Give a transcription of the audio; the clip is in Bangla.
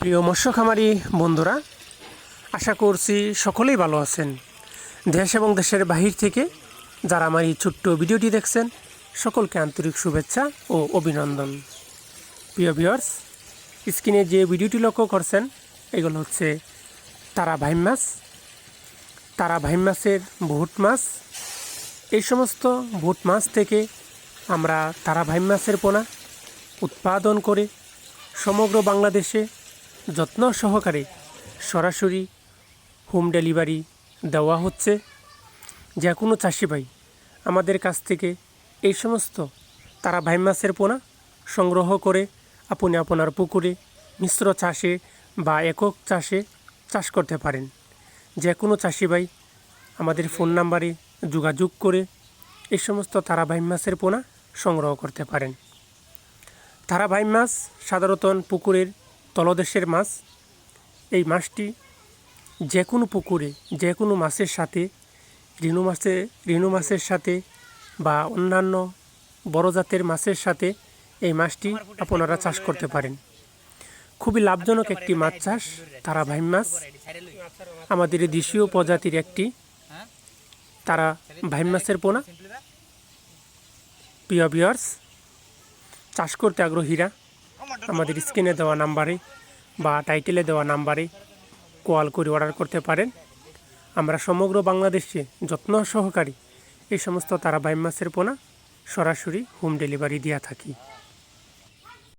প্রিয় মৎস্য খামারি বন্ধুরা, আশা করছি সকলেই ভালো আছেন। দেশ এবং দেশের বাহির থেকে যারা আমার এই ছোট্ট ভিডিওটি দেখছেন, সকলকে আন্তরিক শুভেচ্ছা ও অভিনন্দন। প্রিয় ভিউয়ার্স, স্ক্রিনে যে ভিডিওটি লক্ষ্য করছেন, এগুলো হচ্ছে তারা ভাইম মাছ, তারা ভাইম মাছের ভুট মাছ। এই সমস্ত ভুট মাছ থেকে আমরা তারা ভাইম মাছের পোনা উৎপাদন করে সমগ্র বাংলাদেশে যত্ন সহকারে সরাসরি হোম ডেলিভারি দেওয়া হচ্ছে। যে কোনো চাষি ভাই আমাদের কাছ থেকে এই সমস্ত তারা ভাইম মাছের পোনা সংগ্রহ করে আপনি আপনার পুকুরে মিশ্র চাষে বা একক চাষে চাষ করতে পারেন। যে কোনো চাষি ভাই আমাদের ফোন নাম্বারে যোগাযোগ করে এই সমস্ত তারা ভাইম মাছের পোনা সংগ্রহ করতে পারেন। তারা ভাইম মাছ সাধারণত পুকুরের তলদেশের মাছ। এই মাছটি যে কোনো পুকুরে যে কোনো মাছের সাথে রেণু মাছের সাথে বা অন্যান্য বড় জাতের মাছের সাথে এই মাছটি আপনারা চাষ করতে পারেন। খুবই লাভজনক একটি মাছ চাষ তারা ভাইম মাছ। আমাদের দেশীয় প্রজাতির একটি তারা ভাইম মাছের পোনা। প্রিয় ভিউয়ার্স, চাষ করতে আগ্রহীরা আমাদের স্ক্রিনে দেওয়া নাম্বারে বা টাইটেলে দেওয়া নাম্বারে কল করে অর্ডার করতে পারেন। আমরা সমগ্র বাংলাদেশে যত্ন সহকারে এই সমস্ত তারা ভাইম মাছের পোনা সরাসরি হোম ডেলিভারি দিয়ে থাকি।